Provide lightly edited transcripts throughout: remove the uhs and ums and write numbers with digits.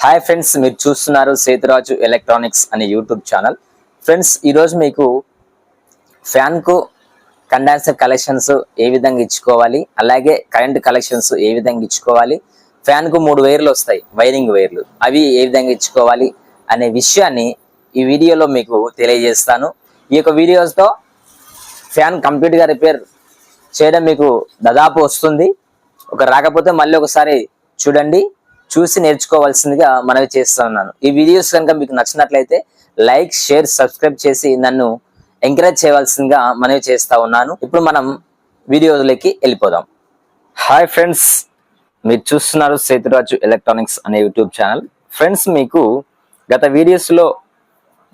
Hi friends, మీరు చూస్తున్నారు Sethuraju electronics అనే యూట్యూబ్ ఛానల్. ఫ్రెండ్స్, ఈరోజు మీకు ఫ్యాన్కు కండెన్సర్ కలెక్షన్స్ ఏ విధంగా ఇచ్చుకోవాలి, అలాగే కరెంట్ కలెక్షన్స్ ఏ విధంగా ఇచ్చుకోవాలి, ఫ్యాన్కు 3 వైర్లు వస్తాయి, వైరింగ్ వైర్లు, అవి ఏ విధంగా ఇచ్చుకోవాలి అనే విషయాన్ని ఈ వీడియోలో మీకు తెలియజేస్తాను. ఈ యొక్క వీడియోస్తో ఫ్యాన్ కంప్లీట్గా రిపేర్ చేయడం మీకు దాదాపు వస్తుంది. రాకపోతే మళ్ళీ ఒకసారి చూడండి, చూసి నేర్చుకోవాల్సిందిగా మనవి చేస్తున్నాను. ఈ వీడియోస్ కనుక మీకు నచ్చినట్లయితే లైక్, షేర్, సబ్స్క్రైబ్ చేసి నన్ను ఎంకరేజ్ చేయవలసిందిగా మనవి చేస్తా ఉన్నాను. ఇప్పుడు మనం వీడియోలోకి వెళ్ళిపోదాం. హాయ్ ఫ్రెండ్స్, మీరు చూస్తున్నారు సేతురాజు ఎలక్ట్రానిక్స్ అనే యూట్యూబ్ ఛానల్. ఫ్రెండ్స్, మీకు గత వీడియోస్లో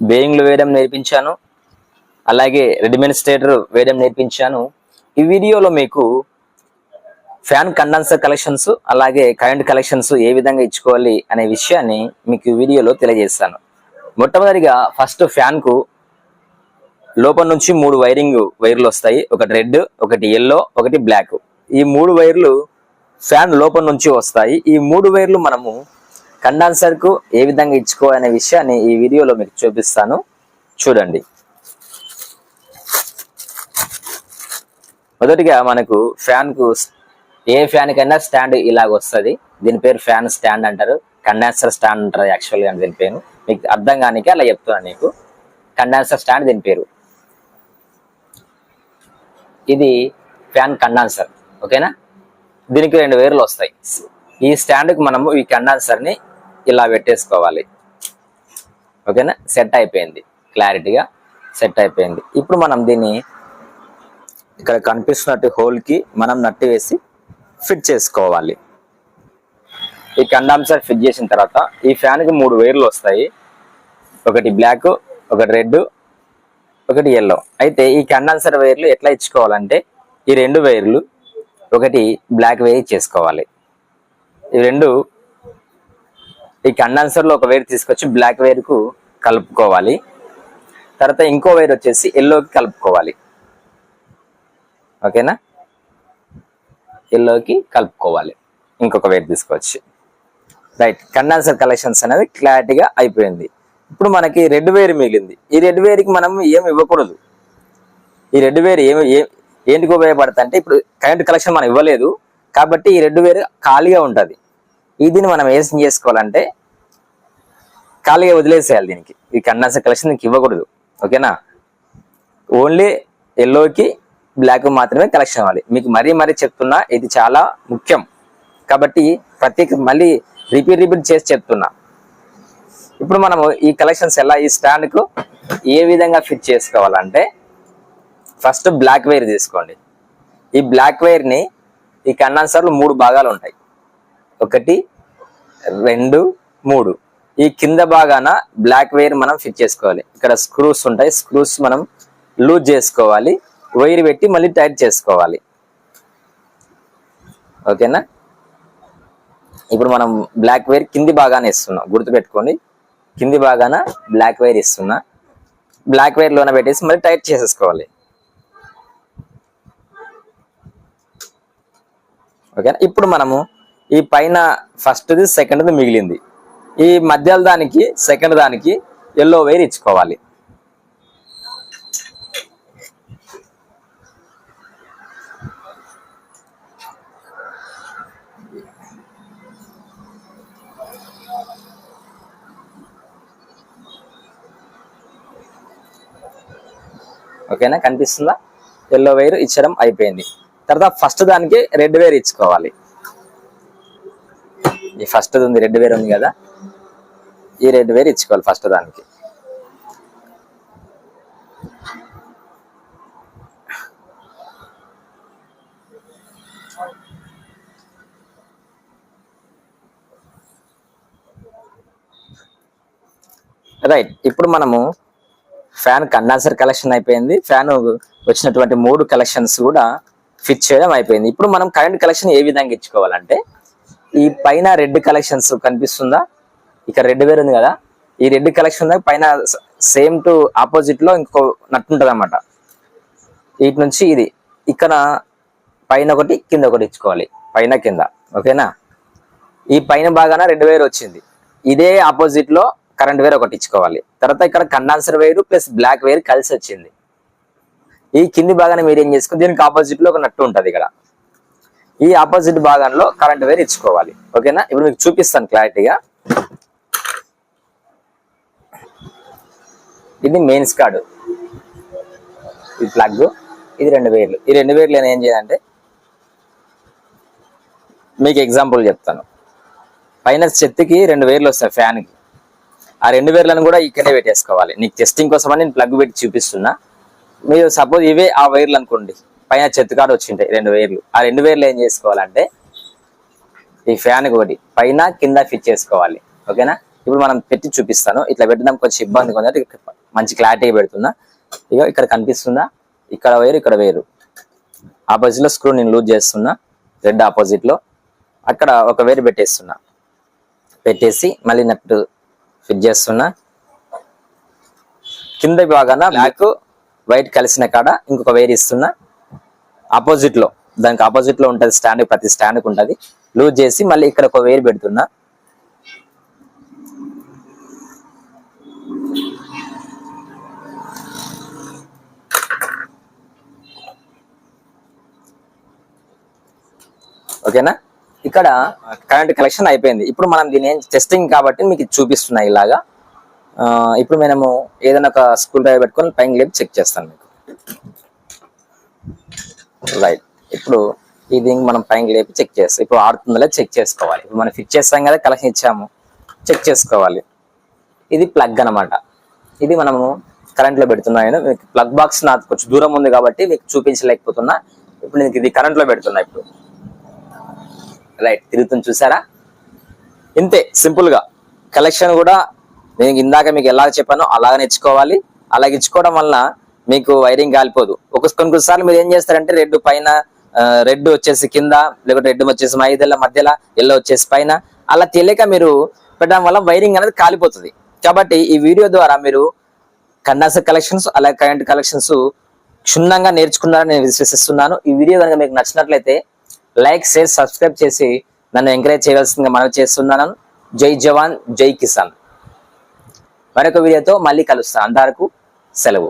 బేరింగ్లు వేయడం నేర్పించాను, అలాగే రెడీమేడ్ స్టేటర్ వేయడం నేర్పించాను. ఈ వీడియోలో మీకు ఫ్యాన్ కండెన్సర్ కలెక్షన్స్ అలాగే కరెంట్ కలెక్షన్స్ ఏ విధంగా ఇచ్చుకోవాలి అనే విషయాన్ని మీకు వీడియోలో తెలియజేస్తాను. మొట్టమొదటిగా ఫస్ట్ ఫ్యాన్ కు లోపల నుంచి 3 వైర్లు వస్తాయి. ఒకటి రెడ్, ఒకటి ఎల్లో, ఒకటి బ్లాక్. ఈ 3 వైర్లు ఫ్యాన్ లోపల నుంచి వస్తాయి. ఈ 3 వైర్లు మనము కండెన్సర్ కు ఏ విధంగా ఇచ్చుకోవాలనే విషయాన్ని ఈ వీడియోలో మీకు చూపిస్తాను, చూడండి. మొదటిగా మనకు ఫ్యాన్ కు ఏ ఫ్యాన్ కైనా స్టాండ్ ఇలాగ వస్తుంది. దీని పేరు ఫ్యాన్ స్టాండ్ అంటారు, కండెన్సర్ స్టాండ్ అంటారు యాక్చువల్గా. దీని పేరు మీకు అర్థం కానికి అలా చెప్తున్నాను. నీకు కండెన్సర్ స్టాండ్ దీని పేరు. ఇది ఫ్యాన్ కండెన్సర్, ఓకేనా. దీనికి 2 వైర్లు వస్తాయి. ఈ స్టాండ్కి మనము ఈ కండెన్సర్ని ఇలా పెట్టేసుకోవాలి, ఓకేనా. సెట్ అయిపోయింది, క్లారిటీగా సెట్ అయిపోయింది. ఇప్పుడు మనం దీన్ని ఇక్కడ కనిపిస్తున్నట్టు హోల్కి మనం నట్టి వేసి ఫిట్ చేసుకోవాలి. ఈ కండెన్సర్ ఫిట్ చేసిన తర్వాత ఈ ఫ్యాన్కి 3 వైర్లు వస్తాయి. ఒకటి బ్లాక్, ఒకటి రెడ్, ఒకటి ఎల్లో. అయితే ఈ కండెన్సర్ వైర్లు ఎట్లా ఇచ్చుకోవాలంటే ఈ 2 వైర్లు ఒకటి బ్లాక్ వైర్ చేసుకోవాలి. ఈ 2 ఈ కండెన్సర్లో ఒక వైర్ తీసుకొచ్చి బ్లాక్ వైర్కు కలుపుకోవాలి. తర్వాత ఇంకో వైర్ వచ్చేసి ఎల్లోకి కలుపుకోవాలి, ఓకేనా. ఎల్లోకి కలుపుకోవాలి, ఇంకొక వైర్ తీసుకొచ్చి. రైట్, కండెన్సర్ కలెక్షన్స్ అనేది క్లారిటీగా అయిపోయింది. ఇప్పుడు మనకి రెడ్ వైర్ మిగిలింది. ఈ రెడ్ వైర్కి మనం ఏమి ఇవ్వకూడదు. ఈ రెడ్ వైర్ ఏంటికి ఉపయోగపడుతుంది అంటే, ఇప్పుడు కరెంట్ కలెక్షన్ మనం ఇవ్వలేదు కాబట్టి ఈ రెడ్ వైర్ ఖాళీగా ఉంటుంది. దీన్ని మనం ఏం చేసుకోవాలంటే ఖాళీగా వదిలేసేయాలి. దీనికి ఈ కండెన్సర్ కలెక్షన్ దీనికి ఇవ్వకూడదు, ఓకేనా. ఓన్లీ ఎల్లోకి బ్లాక్ మాత్రమే కలెక్షన్ అవ్వాలి. మీకు మరీ చెప్తున్నా, ఇది చాలా ముఖ్యం కాబట్టి మళ్ళీ రిపీట్ చేసి చెప్తున్నా. ఇప్పుడు మనము ఈ కలెక్షన్స్ ఎలా ఈ స్టాండ్ కు ఏ విధంగా ఫిట్ చేసుకోవాలంటే, ఫస్ట్ బ్లాక్ వైర్ తీసుకోండి. ఈ బ్లాక్ వైర్ ని ఈ కండెన్సర్లు 3 భాగాలు ఉంటాయి, 1, 2, 3. ఈ కింద భాగాన బ్లాక్ వైర్ మనం ఫిట్ చేసుకోవాలి. ఇక్కడ స్క్రూస్ ఉంటాయి, స్క్రూస్ మనం లూజ్ చేసుకోవాలి, వైర్ పెట్టి మళ్ళీ టైట్ చేసుకోవాలి, ఓకేనా. ఇప్పుడు మనం బ్లాక్ వైర్ కింది భాగాన ఇస్తున్నాం, గుర్తుపెట్టుకోండి. కింది భాగాన బ్లాక్ వైర్ ఇస్తున్నా, బ్లాక్ వైర్ లోన పెట్టేసి మళ్ళీ టైట్ చేసేసుకోవాలి, ఓకేనా. ఇప్పుడు మనము ఈ పైన ఫస్ట్ది సెకండ్ది మిగిలింది, ఈ మధ్యలో దానికి సెకండ్ దానికి ఎల్లో వైర్ ఇచ్చుకోవాలి. ఓకేనా, కనిపిస్తుందా? ఎల్లో వైర్ ఇచ్చడం అయిపోయింది. తర్వాత ఫస్ట్ దానికి రెడ్ వైర్ ఇచ్చుకోవాలి. ఈ ఫస్ట్ ఉంది, రెడ్ వైర్ ఉంది కదా, ఈ రెడ్ వైర్ ఇచ్చుకోవాలి ఫస్ట్ దానికి. రైట్, ఇప్పుడు మనము ఫ్యాన్ కండెన్సర్ కలెక్షన్ అయిపోయింది. ఫ్యాన్ వచ్చినటువంటి 3 కలెక్షన్స్ కూడా ఫిట్ చేయడం అయిపోయింది. ఇప్పుడు మనం కరెంట్ కలెక్షన్ ఏ విధంగా ఇచ్చుకోవాలంటే, ఈ పైన రెడ్ కలెక్షన్స్ కనిపిస్తుందా, ఇక్కడ రెడ్ వేర్ ఉంది కదా, ఈ రెడ్ కలెక్షన్ పైన సేమ్ టు ఆపోజిట్ లో ఇంకో నట్టు ఉంటుంది అన్నమాట. వీటి నుంచి ఇది ఇక్కడ పైన ఒకటి కింద ఒకటి ఇచ్చుకోవాలి, పైన కింద, ఓకేనా. ఈ పైన భాగాన రెడ్ వైర్ వచ్చింది, ఇదే ఆపోజిట్ లో కరెంట్ వైర్ ఒకటి ఇచ్చుకోవాలి. తర్వాత ఇక్కడ condenser wire plus black wire కలిసి వచ్చింది. ఈ కింది భాగాన్ని మీరు ఏం చేసుకోవాలి, దీనికి ఆపోజిట్ లో ఒక నట్టు ఉంటుంది ఇక్కడ. ఈ ఆపోజిట్ భాగంలో కరెంట్ వైర్ ఇచ్చుకోవాలి. ఓకేనా, ఇప్పుడు మీకు చూపిస్తాను క్లారిటీగా. ఇది మెయిన్స్ కార్డు, ఇది ప్లగ్, ఇది 2 వైర్లు. ఈ 2 వైర్లు నేను ఏం చేయాలంటే మీకు ఎగ్జాంపుల్ చెప్తాను. పైన చెత్తుకి 2 వైర్లు వస్తాయి ఫ్యాన్ కి. ఆ 2 వైర్లను కూడా ఇక్కడే పెట్టేసుకోవాలి. నీకు టెస్టింగ్ కోసం అని నేను ప్లగ్ పెట్టి చూపిస్తున్నా. మీరు సపోజ్ ఇవే ఆ వైర్లు అనుకోండి, పైన చెత్త కాడ వచ్చింటాయి 2 వైర్లు. ఆ 2 వైర్లు ఏం చేసుకోవాలంటే ఈ ఫ్యాన్ కి ఒకటి పైన కింద ఫిట్ చేసుకోవాలి. ఓకేనా, ఇప్పుడు మనం పెట్టి చూపిస్తాను. ఇట్లా పెట్టడం కొంచెం ఇబ్బంది కొంచెం, మంచి క్లారిటీగా పెడుతున్నా. ఇక ఇక్కడ కనిపిస్తుందా, ఇక్కడ వైరు ఇక్కడ వైరు, ఆపోజిట్ లో స్క్రూ నేను లూజ్ చేస్తున్నా, రెడ్ ఆపోజిట్ లో. అక్కడ ఒక వైర్ పెట్టేస్తున్నా, పెట్టేసి మళ్ళీ నట్టు ఫిట్ చేస్తున్నా. కింద భాగాన బ్లాక్ వైట్ కలిసిన కాడ ఇంకొక వైర్ ఇస్తున్నా ఆపోజిట్ లో. దానికి ఆపోజిట్ లో ఉంటది స్టాండ్, ప్రతి స్టాండ్ కి ఉంటది. లూజ్ చేసి మళ్ళీ ఇక్కడ ఒక వైర్ పెడుతున్నా. ఓకేనా, ఇక్కడ కరెంట్ కలెక్షన్ అయిపోయింది. ఇప్పుడు మనం దీని టెస్టింగ్ కాబట్టి మీకు చూపిస్తున్నా ఇలాగా. ఇప్పుడు మనము ఏదైనా ఒక స్క్రూ డ్రైవర్ పెట్టుకొని పైన లేపి చెక్ చేస్తాను మీకు. రైట్, ఇప్పుడు ఇది మనం పైన లేపి చెక్ చేస్తాం. ఇప్పుడు ఆడుతుందో చెక్ చేసుకోవాలి. ఇప్పుడు మనం ఫిట్ చేస్తాం కదా, కలెక్షన్ ఇచ్చాము, చెక్ చేసుకోవాలి. ఇది ప్లగ్ అన్నమాట. ఇది మనము కరెంట్ లో పెడుతున్నాను. మీకు ప్లగ్ బాక్స్ నాకు కొంచెం దూరం ఉంది కాబట్టి మీకు చూపించలేకపోతున్నా. ఇప్పుడు నేను ఇది కరెంట్ లో పెడుతున్నా. ఇప్పుడు రైట్, తిరుగుతుంది చూసారా, ఇంతే సింపుల్ గా. కలెక్షన్ కూడా నేను ఇందాక మీకు ఎలా చెప్పానో అలాగనే ఇచ్చుకోవాలి. అలాగే ఇచ్చుకోవడం వల్ల మీకు వైరింగ్ కాలిపోదు. కొన్నిసార్లు మీరు ఏం చేస్తారంటే రెడ్ పైన, రెడ్ వచ్చేసి కింద, లేకపోతే రెడ్ వచ్చేసి ఐదేళ్ల మధ్యలో, ఎల్లో వచ్చేసి పైన, అలా తెలియక మీరు పెట్టడం వల్ల వైరింగ్ అనేది కాలిపోతుంది. కాబట్టి ఈ వీడియో ద్వారా మీరు కండెన్సర్ కలెక్షన్స్ అలాగే కరెంట్ కలెక్షన్స్ క్షుణ్ణంగా నేర్చుకున్నారని నేను విశ్వసిస్తున్నాను. ఈ వీడియో కనుక మీకు నచ్చినట్లయితే లైక్, షేర్, సబ్స్క్రైబ్ చేసి నన్ను ఎంకరేజ్ చేయవలసిందిగా మనవి చేస్తున్నాను. జై జవాన్, జై కిసాన్. మరొక వీడియోతో మళ్ళీ కలుస్తాను. అంతవరకు సెలవు.